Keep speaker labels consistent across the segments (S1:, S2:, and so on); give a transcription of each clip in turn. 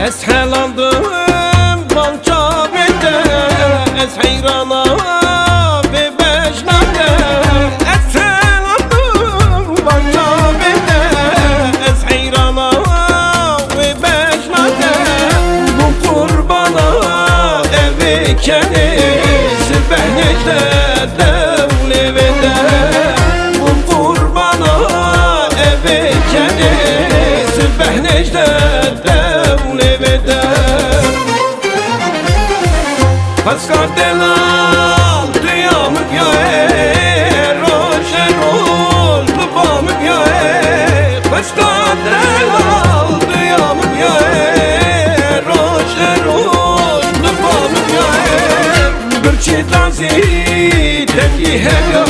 S1: eshelandım balça bende, es heyrana ve beşnade. Eshelandım balça bende, es heyrana ve beşnade. Bu kurbana evi kendisi behnekte devlevede. Bu kurbana evi kendisi behnekte devlevede. Paskar delal duyamık ya roşe roş lupamık ya. Paskar delal duyamık ya roşe roş lupamık ya. Bir çitanzi tengi hem ya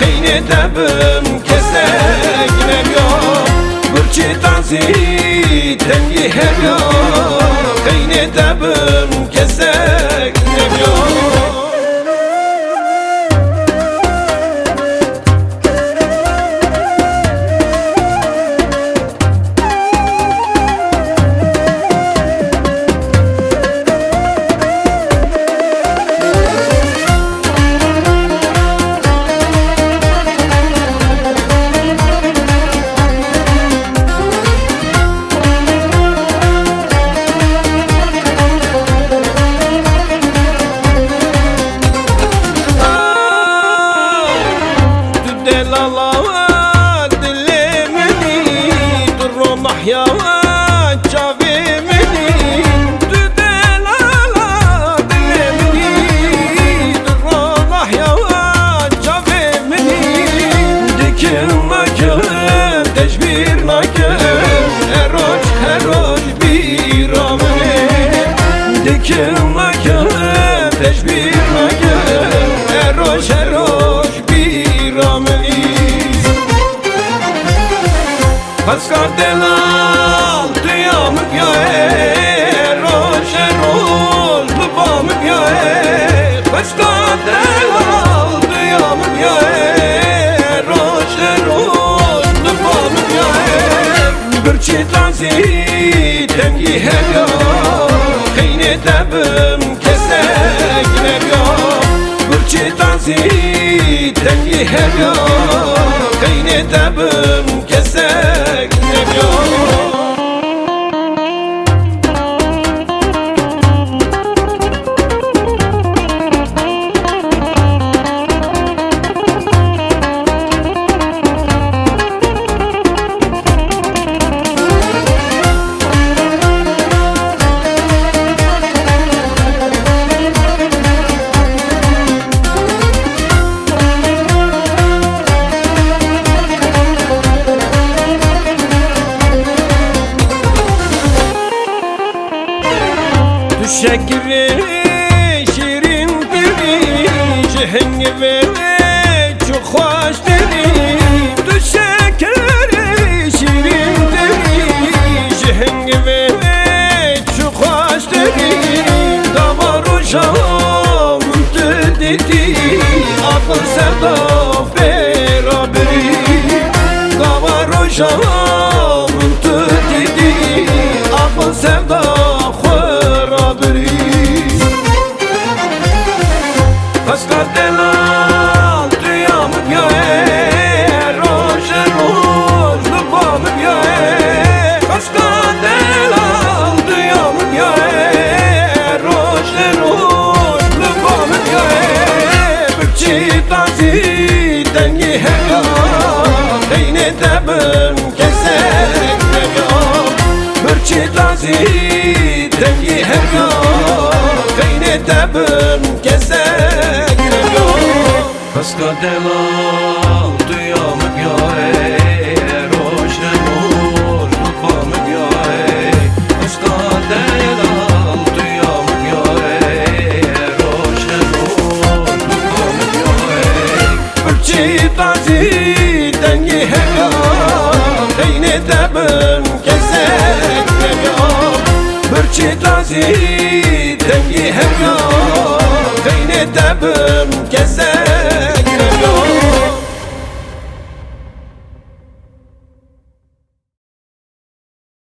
S1: kıyne debim kesek nem ya. Bir çitanzi tengi hem ya kıyne debim kesek nem ya. Delala dilimini durmah ya çavimini. Delala dilimini durmah ya çavimini. Dikin nakım teşbir nakım eroş eroş bir amini. Dikin nakım teşbir nakım eroş eroş bir amini. Paskar delal duyamık ya roşe roş lupamık ya. Paskar delal duyamık ya roşe roş lupamık ya. Bir çitanzi tengi hem ya kıyne debim kesek nem ya. Bir çitanzi tengi hem ya kıyne debim kesek nem ya. Düşek gibi şirin dili, cihin gibi çok hoş dili. Düşek gibi şirin dili, cihin gibi çok hoş dili. Davar uşağım dedi, akıl sevda beraberi. Davar uşağım dedi, akıl sevda Paskar delal duyamık ya roşe roş lupamık ya. Paskar delal duyamık ya roşe roş lupamık ya. Bir çitanzi tengi hem ya kıyne debim kesek nem ya. Bir çitanzi tengi hem ya kıyne debim kesek nem ya. Paskar delal duyamık ya roşe roş lupamık ya. Paskar delal duyamık ya roşe roş lupamık ya. Bir çitanzi tengi hem ya kıyne debim kesek nem ya. Bir çitanzi tengi hem ya kıyne debim kesek